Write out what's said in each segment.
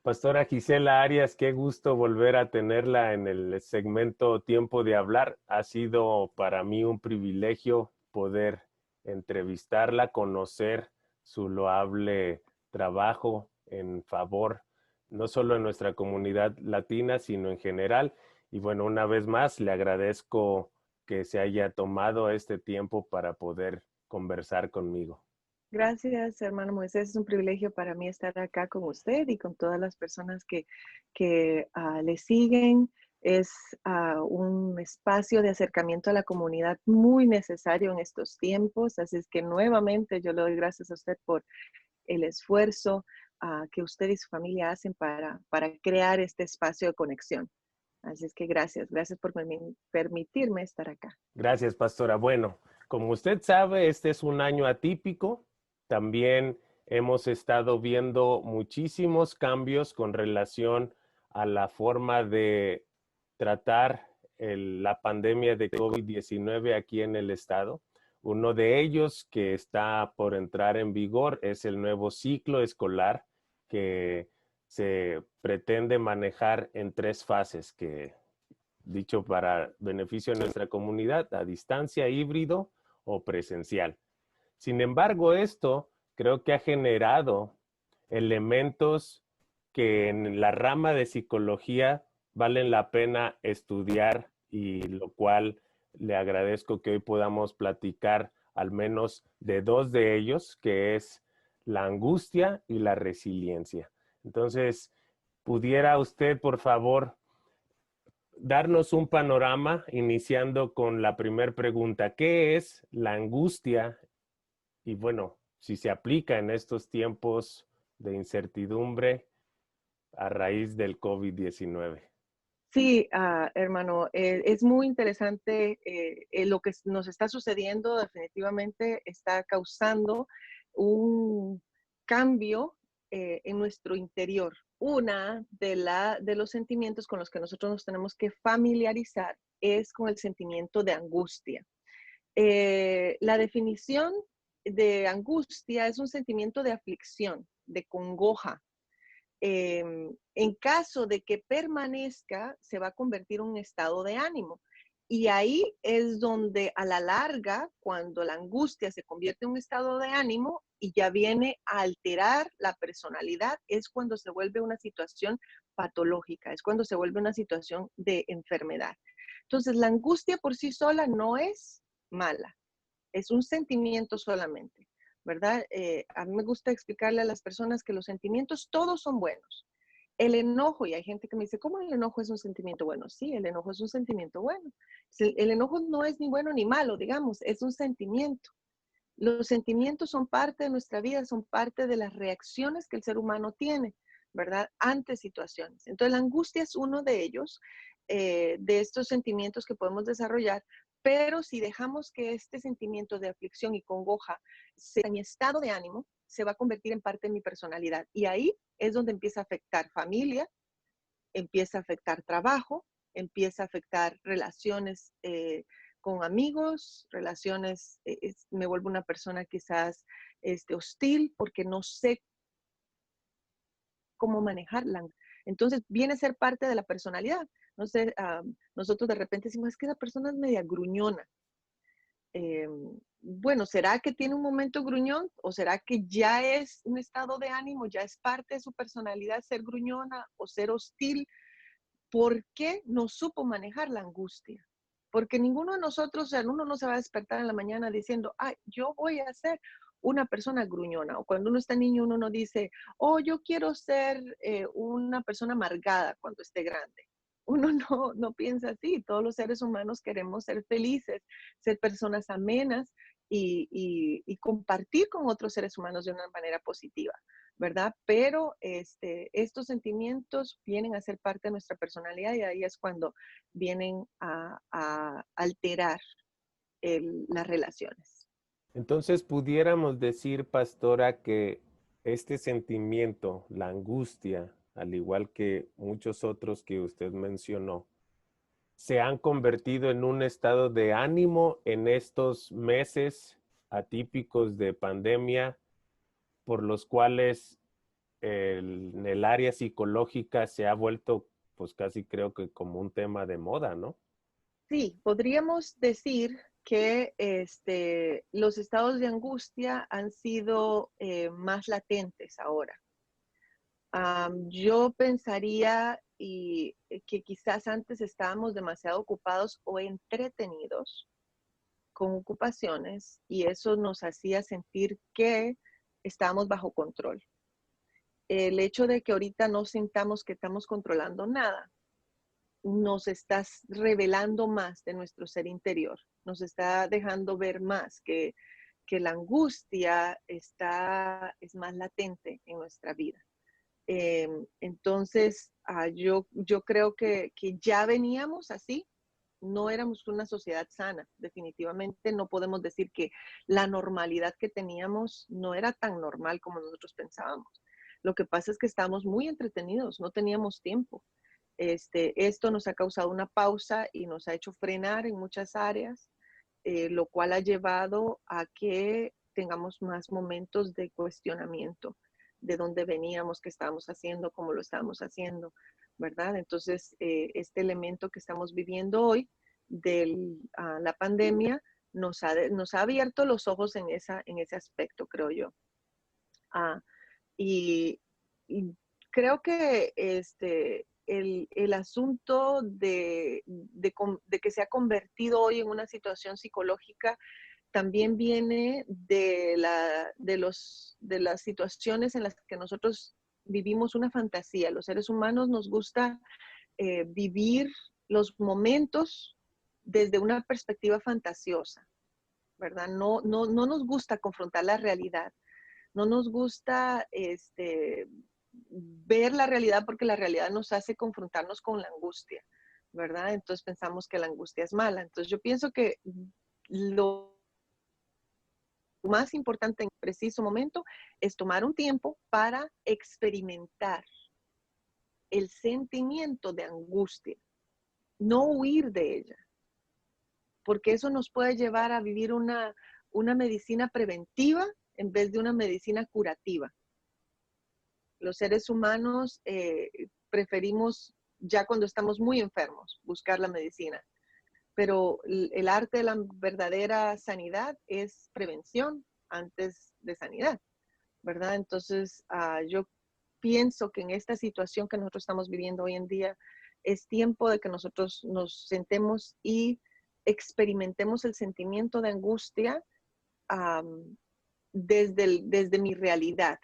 Pastora Gisela Arias, qué gusto volver a tenerla en el segmento Tiempo de Hablar. Ha sido para mí un privilegio poder entrevistarla, conocer su loable trabajo en favor no solo de nuestra comunidad latina, sino en general. Y bueno, una vez más, le agradezco que se haya tomado este tiempo para poder conversar conmigo. Gracias, hermano Moisés. Es un privilegio para mí estar acá con usted y con todas las personas que le siguen. Es un espacio de acercamiento a la comunidad muy necesario en estos tiempos. Así es que nuevamente yo le doy gracias a usted por el esfuerzo que usted y su familia hacen para crear este espacio de conexión. Así es que gracias por permitirme estar acá. Gracias, pastora. Bueno, como usted sabe, este es un año atípico. También hemos estado viendo muchísimos cambios con relación a la forma de tratar la pandemia de COVID-19 aquí en el estado. Uno de ellos que está por entrar en vigor es el nuevo ciclo escolar que se pretende manejar en tres fases, que dicho para beneficio de nuestra comunidad, a distancia, híbrido o presencial. Sin embargo, esto creo que ha generado elementos que en la rama de psicología valen la pena estudiar y lo cual le agradezco que hoy podamos platicar al menos de dos de ellos, que es la angustia y la resiliencia. Entonces, ¿pudiera usted, por favor, darnos un panorama iniciando con la primera pregunta? ¿Qué es la angustia? Y bueno, si se aplica en estos tiempos de incertidumbre a raíz del COVID-19. Sí, hermano, es muy interesante lo que nos está sucediendo. Definitivamente está causando un cambio en nuestro interior. Una de los sentimientos con los que nosotros nos tenemos que familiarizar es con el sentimiento de angustia. La definición de angustia es un sentimiento de aflicción, de congoja. En caso de que permanezca, se va a convertir en un estado de ánimo. Y ahí es donde a la larga, cuando la angustia se convierte en un estado de ánimo y ya viene a alterar la personalidad, es cuando se vuelve una situación patológica, es cuando se vuelve una situación de enfermedad. Entonces, la angustia por sí sola no es mala, es un sentimiento solamente, ¿verdad? A mí me gusta explicarle a las personas que los sentimientos todos son buenos. El enojo, y hay gente que me dice, ¿cómo el enojo es un sentimiento bueno? Sí, el enojo es un sentimiento bueno. El enojo no es ni bueno ni malo, digamos, es un sentimiento. Los sentimientos son parte de nuestra vida, son parte de las reacciones que el ser humano tiene, ¿verdad? Ante situaciones. Entonces, la angustia es uno de ellos, de estos sentimientos que podemos desarrollar, pero si dejamos que este sentimiento de aflicción y congoja sea mi estado de ánimo, se va a convertir en parte de mi personalidad. Y ahí es donde empieza a afectar familia, empieza a afectar trabajo, empieza a afectar relaciones con amigos, relaciones, me vuelvo una persona quizás hostil porque no sé cómo manejarla. Entonces viene a ser parte de la personalidad. No sé, nosotros de repente decimos, es que esa persona es media gruñona. Eh, bueno, ¿será que tiene un momento gruñón o será que ya es un estado de ánimo, ya es parte de su personalidad ser gruñona o ser hostil? ¿Por qué no supo manejar la angustia? Porque ninguno de nosotros, o sea, uno no se va a despertar en la mañana diciendo, ay, yo voy a ser una persona gruñona. O cuando uno está niño, uno no dice, oh, yo quiero ser una persona amargada cuando esté grande. Uno no piensa así. Todos los seres humanos queremos ser felices, ser personas amenas y compartir con otros seres humanos de una manera positiva. ¿Verdad? Pero estos sentimientos vienen a ser parte de nuestra personalidad y ahí es cuando vienen a alterar las relaciones. Entonces, pudiéramos decir, pastora, que este sentimiento, la angustia, al igual que muchos otros que usted mencionó, se han convertido en un estado de ánimo en estos meses atípicos de pandemia, por los cuales en el área psicológica se ha vuelto, pues casi creo que como un tema de moda, ¿no? Sí, podríamos decir que los estados de angustia han sido más latentes ahora. Yo pensaría que quizás antes estábamos demasiado ocupados o entretenidos con ocupaciones y eso nos hacía sentir que estábamos bajo control. El hecho de que ahorita no sintamos que estamos controlando nada, nos está revelando más de nuestro ser interior, nos está dejando ver más que la angustia es más latente en nuestra vida. Entonces, yo creo que ya veníamos así, no éramos una sociedad sana, definitivamente no podemos decir que la normalidad que teníamos no era tan normal como nosotros pensábamos. Lo que pasa es que estábamos muy entretenidos, no teníamos tiempo. Esto nos ha causado una pausa y nos ha hecho frenar en muchas áreas, lo cual ha llevado a que tengamos más momentos de cuestionamiento de dónde veníamos, qué estábamos haciendo, cómo lo estábamos haciendo, ¿verdad? Entonces, este elemento que estamos viviendo hoy de la pandemia nos ha abierto los ojos en ese aspecto, creo yo. Ah, y, y creo que el asunto de que se ha convertido hoy en una situación psicológica también viene de las situaciones en las que nosotros vivimos una fantasía. Los seres humanos nos gusta vivir los momentos desde una perspectiva fantasiosa, ¿verdad? No nos gusta confrontar la realidad. No nos gusta ver la realidad porque la realidad nos hace confrontarnos con la angustia, ¿verdad? Entonces pensamos que la angustia es mala. Entonces yo pienso que lo más importante en preciso momento es tomar un tiempo para experimentar el sentimiento de angustia, no huir de ella, porque eso nos puede llevar a vivir una medicina preventiva en vez de una medicina curativa. Los seres humanos preferimos, ya cuando estamos muy enfermos, buscar la medicina. Pero el arte de la verdadera sanidad es prevención antes de sanidad, ¿verdad? Entonces, yo pienso que en esta situación que nosotros estamos viviendo hoy en día, es tiempo de que nosotros nos sentemos y experimentemos el sentimiento de angustia desde mi realidad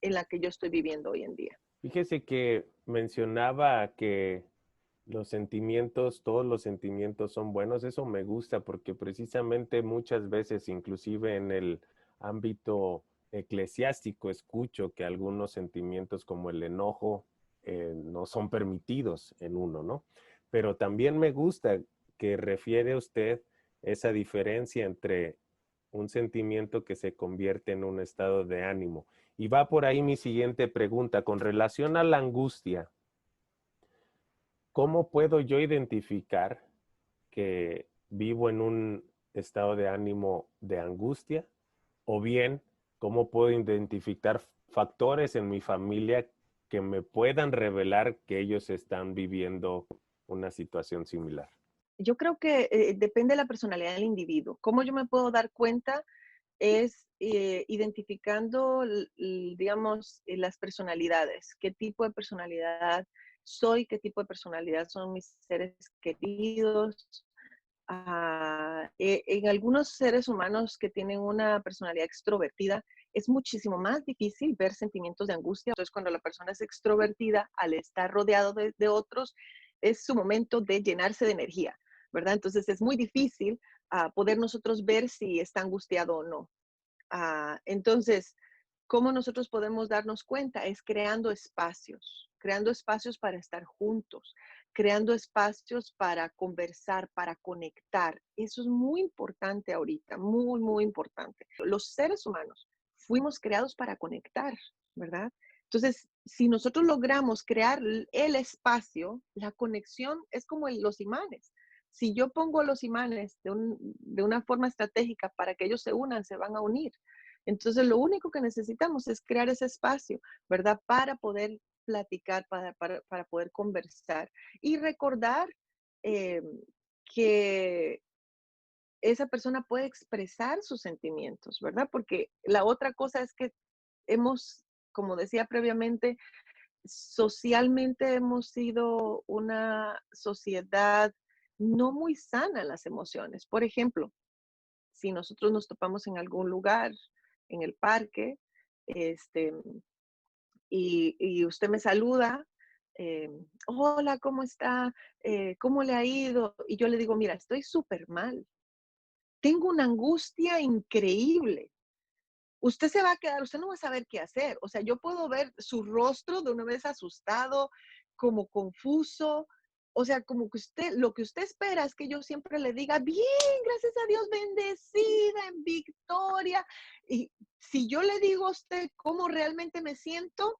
en la que yo estoy viviendo hoy en día. Fíjese que mencionaba que los sentimientos, todos los sentimientos son buenos. Eso me gusta porque precisamente muchas veces, inclusive en el ámbito eclesiástico, escucho que algunos sentimientos como el enojo no son permitidos en uno, ¿no? Pero también me gusta que refiere usted esa diferencia entre un sentimiento que se convierte en un estado de ánimo. Y va por ahí mi siguiente pregunta con relación a la angustia. ¿Cómo puedo yo identificar que vivo en un estado de ánimo de angustia? O bien, ¿cómo puedo identificar factores en mi familia que me puedan revelar que ellos están viviendo una situación similar? Yo creo que depende de la personalidad del individuo. ¿Cómo yo me puedo dar cuenta? Es identificando, digamos, las personalidades, qué tipo de personalidad soy, qué tipo de personalidad son mis seres queridos. En algunos seres humanos que tienen una personalidad extrovertida, es muchísimo más difícil ver sentimientos de angustia. Entonces, cuando la persona es extrovertida, al estar rodeado de otros, es su momento de llenarse de energía, ¿verdad? Entonces, es muy difícil poder nosotros ver si está angustiado o no. Entonces, ¿cómo nosotros podemos darnos cuenta? Es creando espacios para estar juntos, creando espacios para conversar, para conectar. Eso es muy importante ahorita, muy, muy importante. Los seres humanos fuimos creados para conectar, ¿verdad? Entonces, si nosotros logramos crear el espacio, la conexión es como los imanes. Si yo pongo los imanes de una forma estratégica para que ellos se unan, se van a unir. Entonces, lo único que necesitamos es crear ese espacio, ¿verdad? Para poder platicar, para poder conversar y recordar eh, que esa persona puede expresar sus sentimientos, ¿verdad? Porque la otra cosa es que hemos, como decía previamente, socialmente hemos sido una sociedad no muy sana en las emociones. Por ejemplo, si nosotros nos topamos en algún lugar, en el parque, este, y usted me saluda, eh, hola, ¿cómo está? ¿Cómo le ha ido? Y yo le digo, mira, estoy súper mal. Tengo una angustia increíble. Usted se va a quedar, usted no va a saber qué hacer. O sea, yo puedo ver su rostro de una vez asustado, como confuso. O sea, como que usted, lo que usted espera es que yo siempre le diga, bien, gracias a Dios, bendecida, en victoria. Y si yo le digo a usted cómo realmente me siento,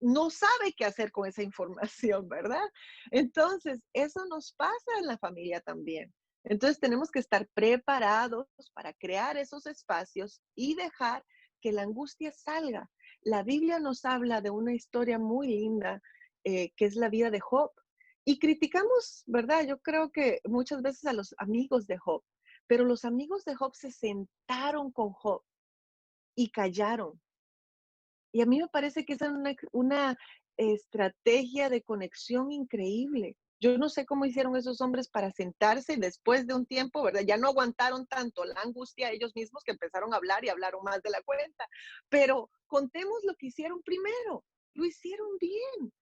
no sabe qué hacer con esa información, ¿verdad? Entonces, eso nos pasa en la familia también. Entonces, tenemos que estar preparados para crear esos espacios y dejar que la angustia salga. La Biblia nos habla de una historia muy linda, que es la vida de Job. Y criticamos, ¿verdad? Yo creo que muchas veces a los amigos de Job, pero los amigos de Job se sentaron con Job y callaron. Y a mí me parece que esa es una estrategia de conexión increíble. Yo no sé cómo hicieron esos hombres para sentarse después de un tiempo, ¿verdad? Ya no aguantaron tanto la angustia ellos mismos que empezaron a hablar y hablaron más de la cuenta. Pero contemos lo que hicieron primero. Lo hicieron bien.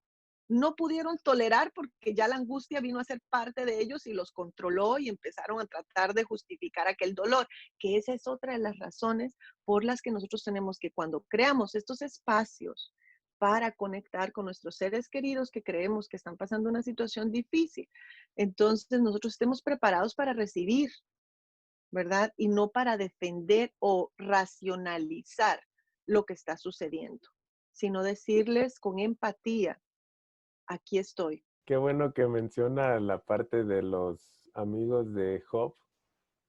No pudieron tolerar porque ya la angustia vino a ser parte de ellos y los controló y empezaron a tratar de justificar aquel dolor, que esa es otra de las razones por las que nosotros tenemos que cuando creamos estos espacios para conectar con nuestros seres queridos que creemos que están pasando una situación difícil, entonces nosotros estemos preparados para recibir, ¿verdad? Y no para defender o racionalizar lo que está sucediendo, sino decirles con empatía, aquí estoy. Qué bueno que menciona la parte de los amigos de Job,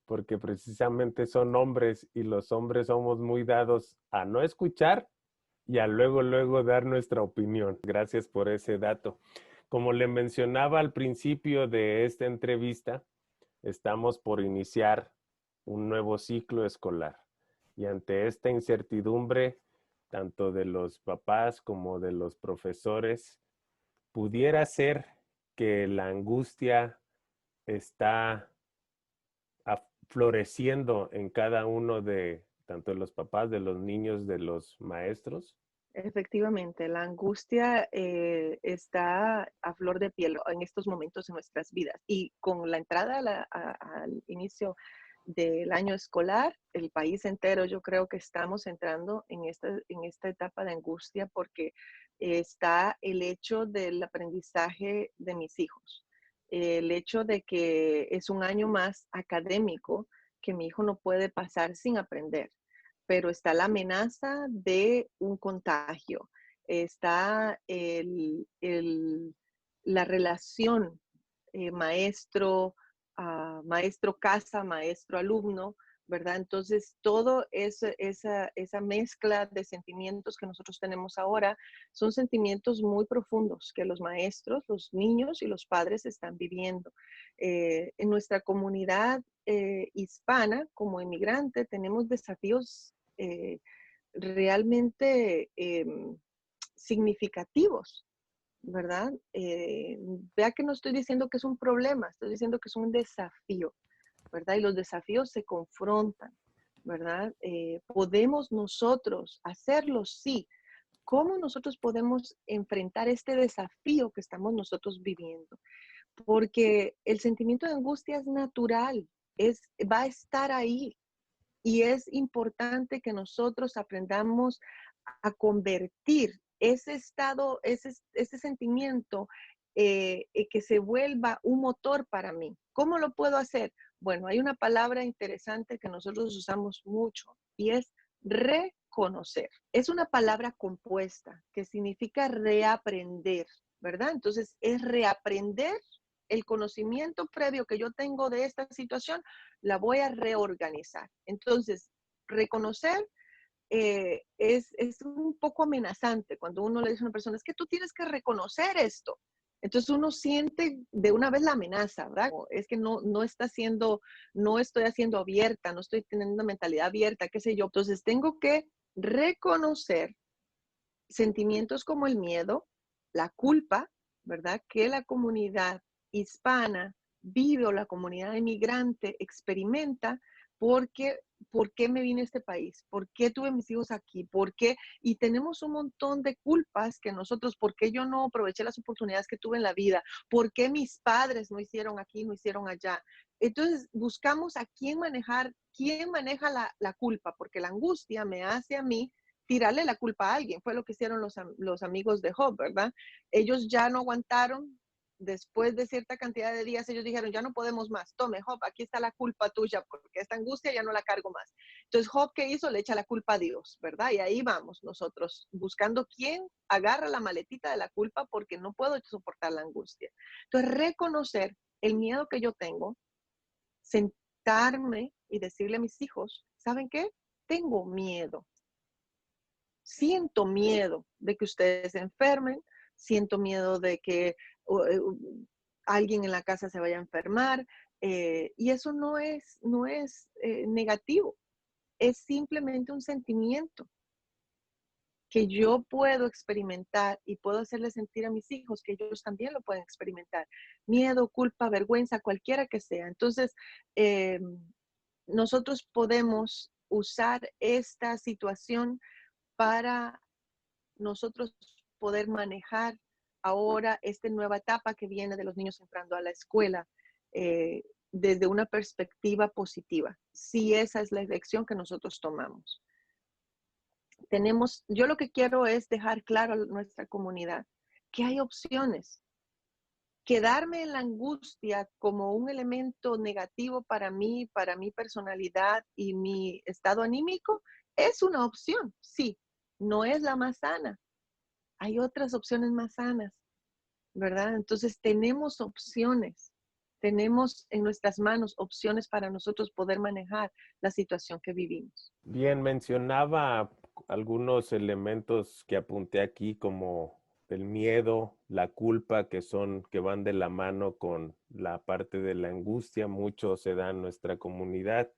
porque precisamente son hombres y los hombres somos muy dados a no escuchar y a luego dar nuestra opinión. Gracias por ese dato. Como le mencionaba al principio de esta entrevista, estamos por iniciar un nuevo ciclo escolar y ante esta incertidumbre, tanto de los papás como de los profesores, pudiera ser que la angustia está floreciendo en cada uno de, tanto de los papás, de los niños, de los maestros. Efectivamente, la angustia está a flor de piel en estos momentos en nuestras vidas. Y con la entrada al inicio del año escolar, el país entero yo creo que estamos entrando en esta etapa de angustia porque está el hecho del aprendizaje de mis hijos, el hecho de que es un año más académico que mi hijo no puede pasar sin aprender, pero está la amenaza de un contagio, está la relación maestro, maestro casa, maestro alumno, ¿verdad? Entonces, todo esa mezcla de sentimientos que nosotros tenemos ahora son sentimientos muy profundos que los maestros, los niños y los padres están viviendo. En nuestra comunidad hispana, como inmigrante, tenemos desafíos realmente significativos, ¿verdad? Vea que no estoy diciendo que es un problema, estoy diciendo que es un desafío, ¿verdad? Y los desafíos se confrontan, ¿verdad? ¿Podemos nosotros hacerlo? Sí. ¿Cómo nosotros podemos enfrentar este desafío que estamos nosotros viviendo? Porque el sentimiento de angustia es natural, va a estar ahí, y es importante que nosotros aprendamos a convertir ese estado, ese sentimiento, que se vuelva un motor para mí. ¿Cómo lo puedo hacer? Bueno, hay una palabra interesante que nosotros usamos mucho y es reconocer. Es una palabra compuesta que significa reaprender, ¿verdad? Entonces, es reaprender el conocimiento previo que yo tengo de esta situación, la voy a reorganizar. Entonces, reconocer es un poco amenazante cuando uno le dice a una persona, es que tú tienes que reconocer esto. Entonces uno siente de una vez la amenaza, ¿verdad? Es que no está haciendo, no estoy haciendo abierta, no estoy teniendo una mentalidad abierta, qué sé yo. Entonces tengo que reconocer sentimientos como el miedo, la culpa, ¿verdad? Que la comunidad hispana vive o la comunidad inmigrante experimenta porque, ¿por qué me vine a este país? ¿Por qué tuve mis hijos aquí? ¿Por qué? Y tenemos un montón de culpas que nosotros, ¿por qué yo no aproveché las oportunidades que tuve en la vida? ¿Por qué mis padres no hicieron aquí, no hicieron allá? Entonces buscamos a quién manejar, quién maneja la culpa, porque la angustia me hace a mí tirarle la culpa a alguien. Fue lo que hicieron los amigos de Job, ¿verdad? Ellos ya no aguantaron. Después de cierta cantidad de días, ellos dijeron, ya no podemos más. Tome, Job, aquí está la culpa tuya, porque esta angustia ya no la cargo más. Entonces, Job, ¿qué hizo? Le echa la culpa a Dios, ¿verdad? Y ahí vamos nosotros, buscando quién agarra la maletita de la culpa porque no puedo soportar la angustia. Entonces, reconocer el miedo que yo tengo, sentarme y decirle a mis hijos, ¿saben qué? Tengo miedo. Siento miedo de que ustedes se enfermen, siento miedo de que alguien en la casa se vaya a enfermar, y eso no es negativo, es simplemente un sentimiento que yo puedo experimentar y puedo hacerle sentir a mis hijos que ellos también lo pueden experimentar. Miedo, culpa, vergüenza, cualquiera que sea. Entonces, eh, nosotros podemos usar esta situación para nosotros poder manejar ahora esta nueva etapa que viene de los niños entrando a la escuela eh, desde una perspectiva positiva, si esa es la elección que nosotros tomamos. Yo lo que quiero es dejar claro a nuestra comunidad que hay opciones. Quedarme en la angustia como un elemento negativo para mí, para mi personalidad y mi estado anímico, es una opción, sí, no es la más sana. Hay otras opciones más sanas, ¿verdad? Entonces tenemos opciones, tenemos en nuestras manos opciones para nosotros poder manejar la situación que vivimos. Bien, mencionaba algunos elementos que apunté aquí como el miedo, la culpa, que van de la mano con la parte de la angustia, mucho se da en nuestra comunidad,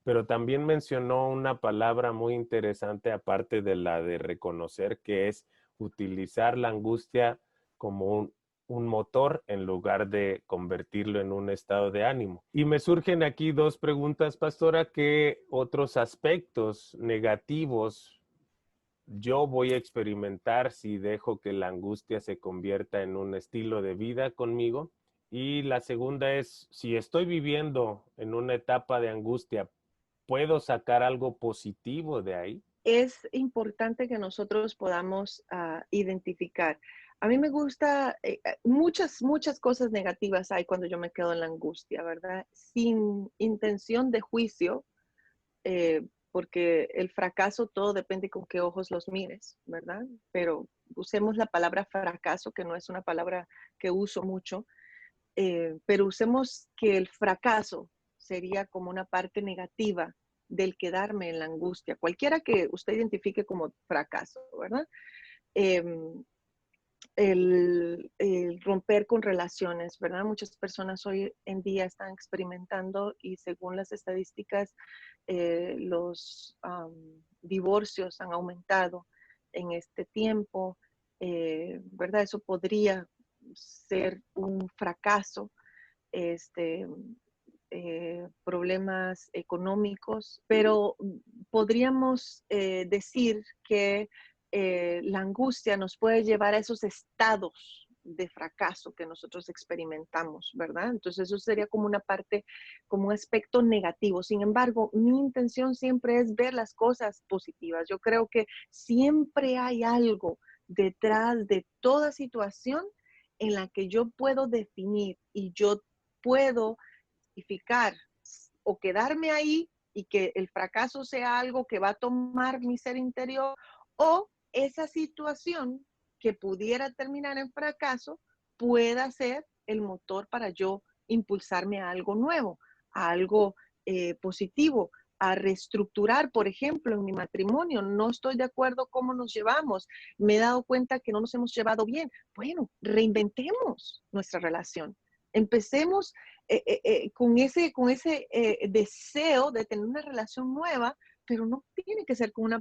pero también mencionó una palabra muy interesante aparte de la de reconocer, que es utilizar la angustia como un motor en lugar de convertirlo en un estado de ánimo. Y me surgen aquí dos preguntas, pastora: ¿qué otros aspectos negativos yo voy a experimentar si dejo que la angustia se convierta en un estilo de vida conmigo? Y la segunda es, si estoy viviendo en una etapa de angustia, ¿puedo sacar algo positivo de ahí? Es importante que nosotros podamos identificar. A mí me gusta, muchas cosas negativas hay cuando yo me quedo en la angustia, ¿verdad? Sin intención de juicio, porque el fracaso todo depende con qué ojos los mires, ¿verdad? Pero usemos la palabra fracaso, que no es una palabra que uso mucho, pero usemos que el fracaso sería como una parte negativa del quedarme en la angustia, cualquiera que usted identifique como fracaso, ¿verdad? Eh, el romper con relaciones, ¿verdad? Muchas personas hoy en día están experimentando y según las estadísticas, los divorcios han aumentado en este tiempo, ¿verdad? Eso podría ser un fracaso, este, problemas económicos, pero podríamos decir que la angustia nos puede llevar a esos estados de fracaso que nosotros experimentamos, ¿verdad? Entonces eso sería como una parte, como un aspecto negativo. Sin embargo, mi intención siempre es ver las cosas positivas. Yo creo que siempre hay algo detrás de toda situación en la que yo puedo definir y yo puedo identificar o quedarme ahí y que el fracaso sea algo que va a tomar mi ser interior, o esa situación que pudiera terminar en fracaso pueda ser el motor para yo impulsarme a algo nuevo, a algo positivo, a reestructurar, por ejemplo, en mi matrimonio. No estoy de acuerdo cómo nos llevamos. Me he dado cuenta que no nos hemos llevado bien. Bueno, reinventemos nuestra relación. Empecemos con ese deseo de tener una relación nueva, pero no tiene que ser con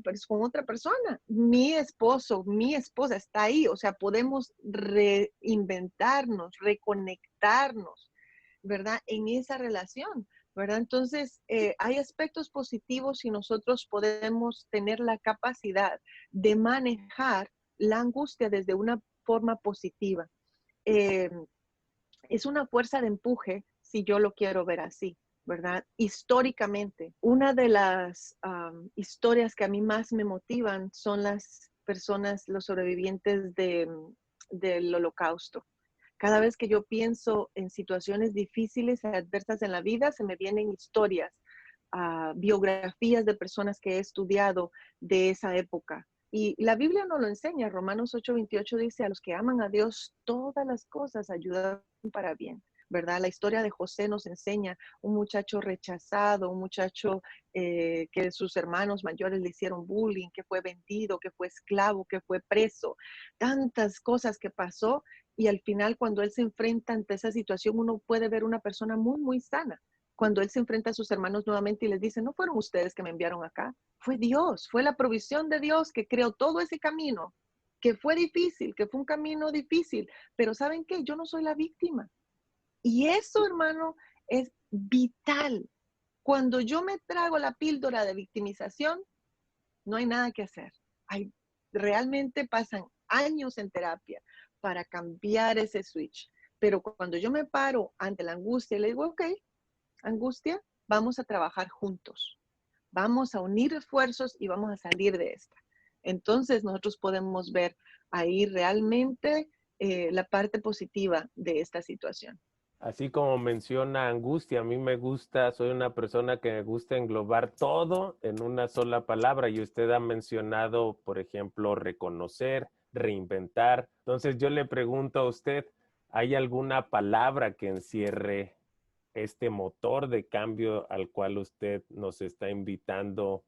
otra persona. Mi esposo, mi esposa está ahí, o sea, podemos reinventarnos, reconectarnos, ¿verdad? En esa relación, ¿verdad? Entonces, hay aspectos positivos y nosotros podemos tener la capacidad de manejar la angustia desde una forma positiva. Eh, es una fuerza de empuje si yo lo quiero ver así, ¿verdad? Históricamente, una de las historias que a mí más me motivan son las personas, los sobrevivientes del Holocausto. Cada vez que yo pienso en situaciones difíciles, adversas en la vida, se me vienen historias, biografías de personas que he estudiado de esa época. Y la Biblia nos lo enseña. Romanos 8:28 dice, a los que aman a Dios, todas las cosas ayudan para bien, ¿verdad? La historia de José nos enseña un muchacho rechazado, un muchacho que sus hermanos mayores le hicieron bullying, que fue vendido, que fue esclavo, que fue preso. Tantas cosas que pasó y al final cuando él se enfrenta ante esa situación, uno puede ver una persona muy, muy sana. Cuando él se enfrenta a sus hermanos nuevamente y les dice, no fueron ustedes que me enviaron acá, fue Dios, fue la provisión de Dios que creó todo ese camino, que fue difícil, que fue un camino difícil, pero ¿saben qué? Yo no soy la víctima. Y eso, hermano, es vital. Cuando yo me trago la píldora de victimización, no hay nada que hacer. Realmente pasan años en terapia para cambiar ese switch. Pero cuando yo me paro ante la angustia y le digo, ok, angustia, vamos a trabajar juntos. Vamos a unir esfuerzos y vamos a salir de esta. Entonces nosotros podemos ver ahí realmente la parte positiva de esta situación. Así como menciona angustia, a mí me gusta, soy una persona que me gusta englobar todo en una sola palabra y usted ha mencionado, por ejemplo, reconocer, reinventar. Entonces yo le pregunto a usted, ¿hay alguna palabra que encierre este motor de cambio al cual usted nos está invitando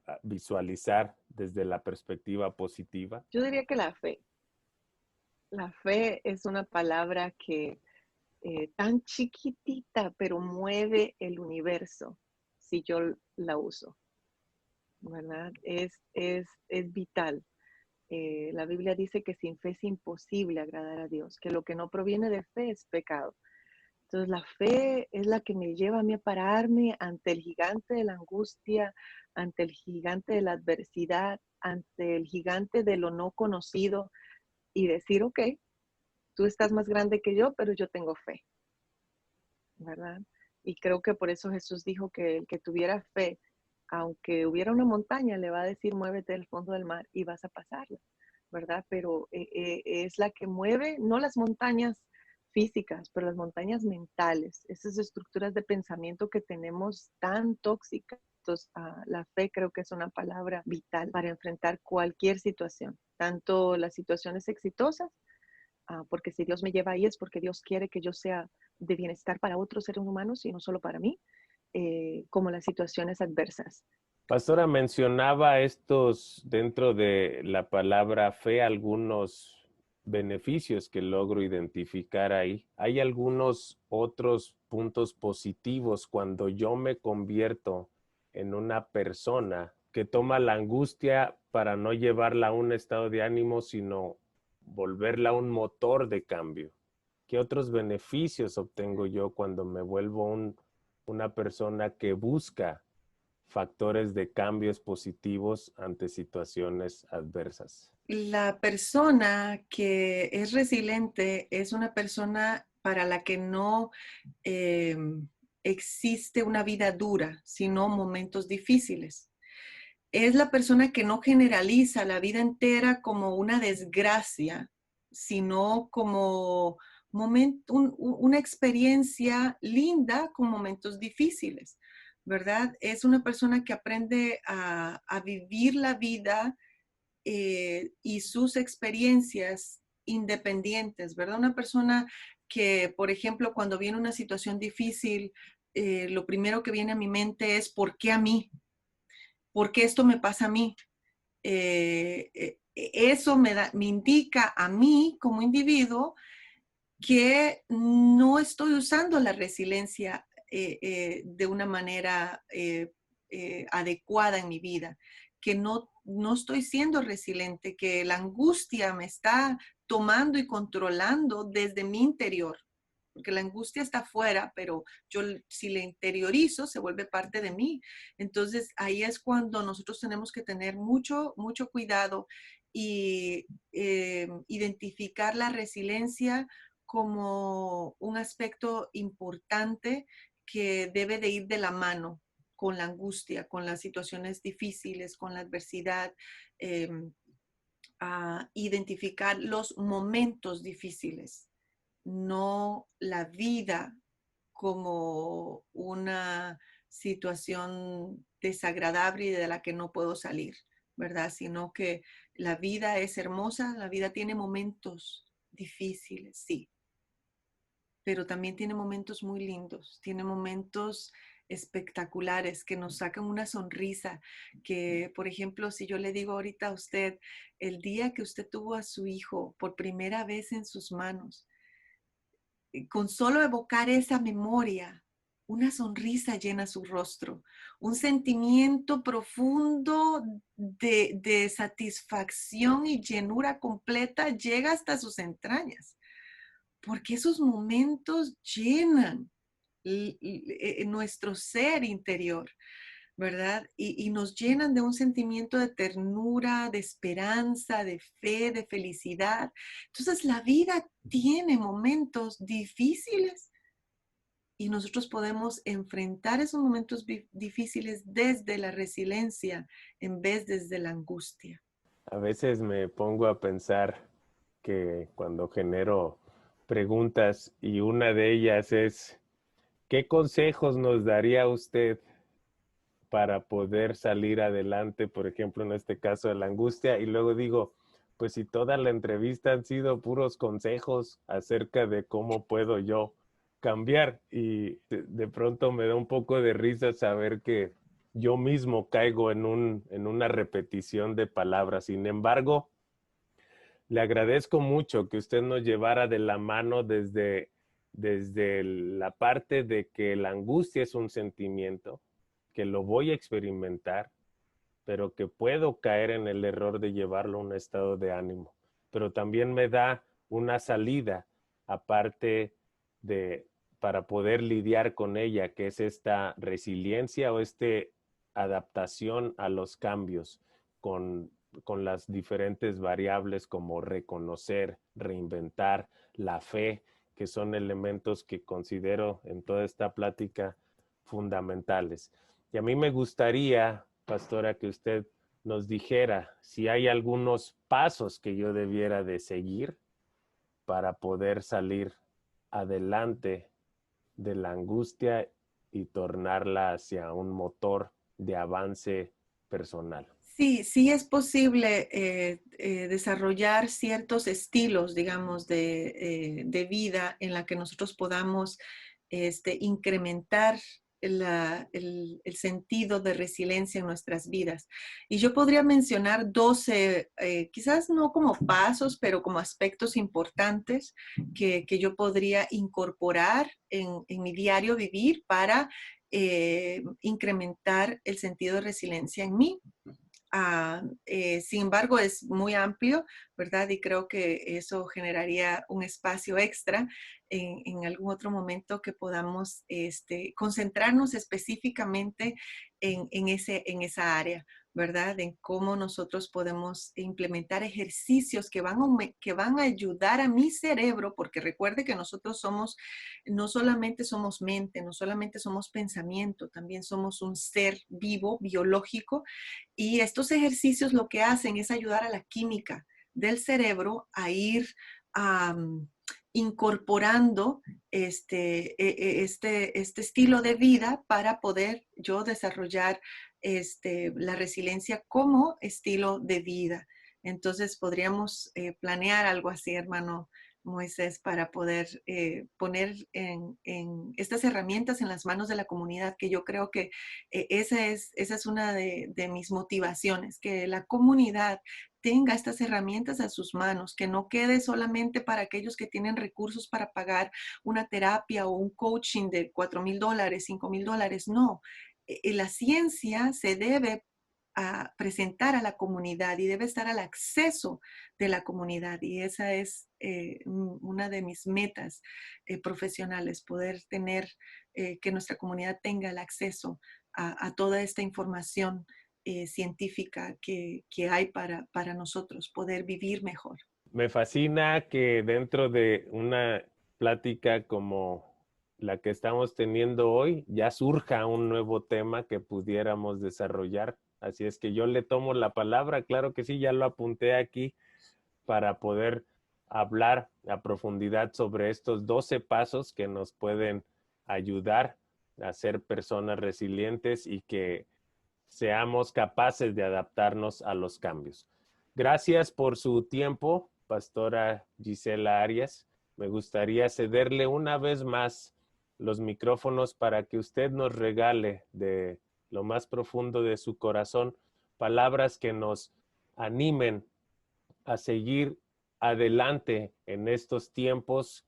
a visualizar desde la perspectiva positiva? Yo diría que la fe. La fe es una palabra que tan chiquitita, pero mueve el universo si yo la uso, ¿verdad? Es vital. La Biblia dice que sin fe es imposible agradar a Dios, que lo que no proviene de fe es pecado. Entonces la fe es la que me lleva a mí a pararme ante el gigante de la angustia, ante el gigante de la adversidad, ante el gigante de lo no conocido y decir, ok, tú estás más grande que yo, pero yo tengo fe, ¿verdad? Y creo que por eso Jesús dijo que el que tuviera fe, aunque hubiera una montaña, le va a decir, muévete del fondo del mar y vas a pasarla, ¿verdad? Pero es la que mueve, no las montañas físicas, pero las montañas mentales, esas estructuras de pensamiento que tenemos tan tóxicas. Entonces, la fe creo que es una palabra vital para enfrentar cualquier situación, tanto las situaciones exitosas, porque si Dios me lleva ahí es porque Dios quiere que yo sea de bienestar para otros seres humanos y no solo para mí, como las situaciones adversas. Pastora, mencionaba estos dentro de la palabra fe, algunos beneficios que logro identificar ahí. ¿Hay algunos otros puntos positivos cuando yo me convierto en una persona que toma la angustia para no llevarla a un estado de ánimo, sino volverla un motor de cambio? ¿Qué otros beneficios obtengo yo cuando me vuelvo una persona que busca factores de cambios positivos ante situaciones adversas? La persona que es resiliente es una persona para la que no eh, existe una vida dura, sino momentos difíciles. Es la persona que no generaliza la vida entera como una desgracia, sino como una experiencia linda con momentos difíciles, ¿verdad? Es una persona que aprende a vivir la vida y sus experiencias independientes, ¿verdad? Una persona que, por ejemplo, cuando viene una situación difícil, lo primero que viene a mi mente es ¿por qué a mí? ¿Por qué esto me pasa a mí? Eso me indica a mí como individuo que no estoy usando la resiliencia de una manera adecuada en mi vida, que no estoy siendo resiliente, que la angustia me está tomando y controlando desde mi interior, porque la angustia está afuera, pero yo si la interiorizo se vuelve parte de mí. Entonces ahí es cuando nosotros tenemos que tener mucho, mucho cuidado y identificar la resiliencia como un aspecto importante que debe de ir de la mano con la angustia, con las situaciones difíciles, con la adversidad, eh, a identificar los momentos difíciles, no la vida como una situación desagradable y de la que no puedo salir, ¿verdad? Sino que la vida es hermosa, la vida tiene momentos difíciles, sí, pero también tiene momentos muy lindos, tiene momentos espectaculares que nos sacan una sonrisa, que por ejemplo, si yo le digo ahorita a usted, el día que usted tuvo a su hijo por primera vez en sus manos, con solo evocar esa memoria, una sonrisa llena su rostro, un sentimiento profundo de satisfacción y llenura completa llega hasta sus entrañas, porque esos momentos llenan nuestro ser interior, ¿verdad? Y nos llenan de un sentimiento de ternura, de esperanza, de fe, de felicidad. Entonces la vida tiene momentos difíciles y nosotros podemos enfrentar esos momentos difíciles desde la resiliencia en vez desde la angustia. A veces me pongo a pensar que cuando genero preguntas y una de ellas es, ¿qué consejos nos daría usted para poder salir adelante, por ejemplo, en este caso de la angustia? Y luego digo, pues si toda la entrevista han sido puros consejos acerca de cómo puedo yo cambiar, y de pronto me da un poco de risa saber que yo mismo caigo en una repetición de palabras. Sin embargo, le agradezco mucho que usted nos llevara de la mano desde la parte de que la angustia es un sentimiento, que lo voy a experimentar, pero que puedo caer en el error de llevarlo a un estado de ánimo. Pero también me da una salida aparte de para poder lidiar con ella, que es esta resiliencia o adaptación a los cambios con las diferentes variables como reconocer, reinventar, la fe, que son elementos que considero en toda esta plática fundamentales. Y a mí me gustaría, pastora, que usted nos dijera si hay algunos pasos que yo debiera de seguir para poder salir adelante de la angustia y tornarla hacia un motor de avance personal. Sí, sí es posible desarrollar ciertos estilos, digamos, de vida en la que nosotros podamos incrementar el sentido de resiliencia en nuestras vidas. Y yo podría mencionar 12, quizás no como pasos, pero como aspectos importantes que yo podría incorporar en mi diario vivir para incrementar el sentido de resiliencia en mí. Sin embargo, es muy amplio, ¿verdad? Y creo que eso generaría un espacio extra en algún otro momento que podamos concentrarnos específicamente en esa área, ¿verdad? En cómo nosotros podemos implementar ejercicios que van a ayudar a mi cerebro, porque recuerde que nosotros no solamente somos mente, no solamente somos pensamiento, también somos un ser vivo, biológico, y estos ejercicios lo que hacen es ayudar a la química del cerebro a ir incorporando este estilo de vida para poder yo desarrollar la resiliencia como estilo de vida. Entonces podríamos planear algo así, hermano Moisés, para poder poner en estas herramientas en las manos de la comunidad, que yo creo que esa es una de mis motivaciones, que la comunidad tenga estas herramientas a sus manos, que no quede solamente para aquellos que tienen recursos para pagar una terapia o un coaching de $4,000, $5,000, no. La ciencia se debe a presentar a la comunidad y debe estar al acceso de la comunidad. Y esa es una de mis metas profesionales, poder tener, que nuestra comunidad tenga el acceso a toda esta información científica que hay para nosotros, poder vivir mejor. Me fascina que dentro de una plática como la que estamos teniendo hoy, ya surja un nuevo tema que pudiéramos desarrollar. Así es que yo le tomo la palabra, claro que sí, ya lo apunté aquí para poder hablar a profundidad sobre estos 12 pasos que nos pueden ayudar a ser personas resilientes y que seamos capaces de adaptarnos a los cambios. Gracias por su tiempo, Pastora Gisela Arias. Me gustaría cederle una vez más los micrófonos para que usted nos regale de lo más profundo de su corazón palabras que nos animen a seguir adelante en estos tiempos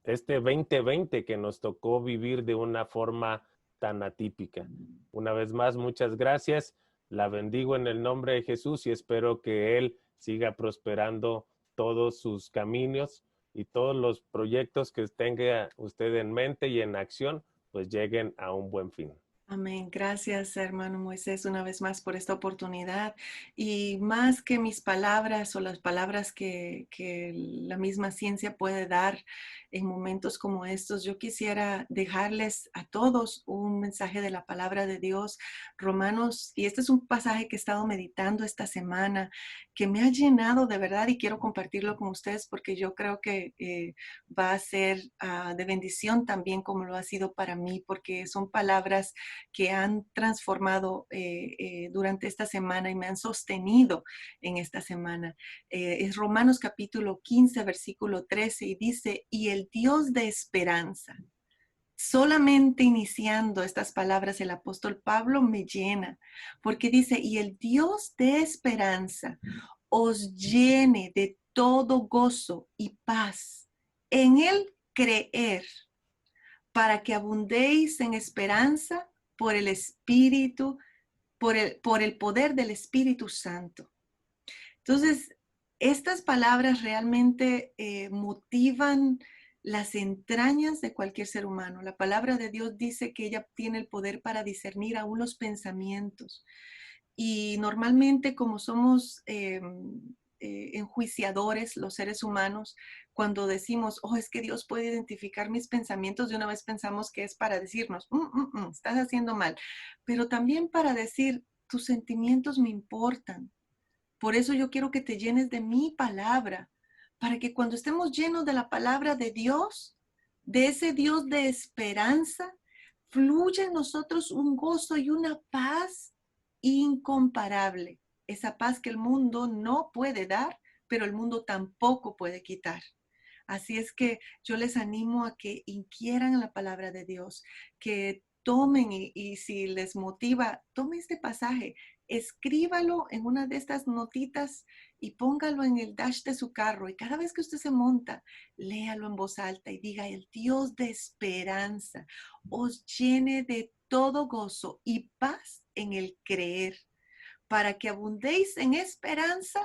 este 2020 que nos tocó vivir de una forma tan atípica. Una vez más, muchas gracias. La bendigo en el nombre de Jesús y espero que Él siga prosperando todos sus caminos y todos los proyectos que tenga usted en mente y en acción, pues lleguen a un buen fin. Amén. Gracias, hermano Moisés, una vez más por esta oportunidad. Y más que mis palabras o las palabras que la misma ciencia puede dar en momentos como estos, yo quisiera dejarles a todos un mensaje de la palabra de Dios, Romanos, y este es un pasaje que he estado meditando esta semana, que me ha llenado de verdad y quiero compartirlo con ustedes porque yo creo que va a ser de bendición también como lo ha sido para mí, porque son palabras que han transformado durante esta semana y me han sostenido en esta semana. Es Romanos capítulo 15, versículo 13 y dice, y el Dios de esperanza. Solamente iniciando estas palabras el apóstol Pablo me llena, porque dice, y el Dios de esperanza os llene de todo gozo y paz en el creer, para que abundéis en esperanza por el Espíritu, por el poder del Espíritu Santo. Entonces, estas palabras realmente motivan las entrañas de cualquier ser humano. La palabra de Dios dice que ella tiene el poder para discernir aún los pensamientos. Y normalmente como somos enjuiciadores los seres humanos, cuando decimos, oh, es que Dios puede identificar mis pensamientos, de una vez pensamos que es para decirnos, estás haciendo mal, pero también para decir, tus sentimientos me importan. Por eso yo quiero que te llenes de mi palabra, para que cuando estemos llenos de la palabra de Dios, de ese Dios de esperanza, fluya en nosotros un gozo y una paz incomparable. Esa paz que el mundo no puede dar, pero el mundo tampoco puede quitar. Así es que yo les animo a que inquieran la palabra de Dios, que tomen y si les motiva, tome este pasaje, escríbalo en una de estas notitas y póngalo en el dash de su carro y cada vez que usted se monta, léalo en voz alta y diga, el Dios de esperanza os llene de todo gozo y paz en el creer, para que abundéis en esperanza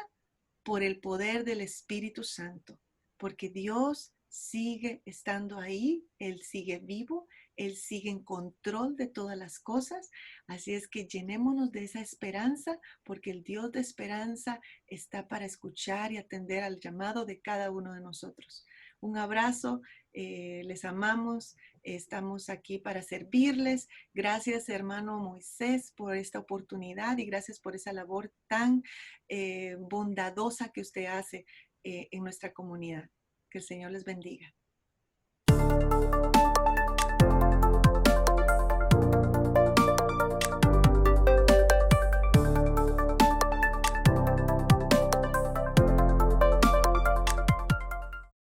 por el poder del Espíritu Santo, porque Dios sigue estando ahí, Él sigue vivo, Él sigue en control de todas las cosas. Así es que llenémonos de esa esperanza, porque el Dios de esperanza está para escuchar y atender al llamado de cada uno de nosotros. Un abrazo, les amamos, estamos aquí para servirles. Gracias, hermano Moisés, por esta oportunidad y gracias por esa labor tan bondadosa que usted hace en nuestra comunidad. Que el Señor les bendiga.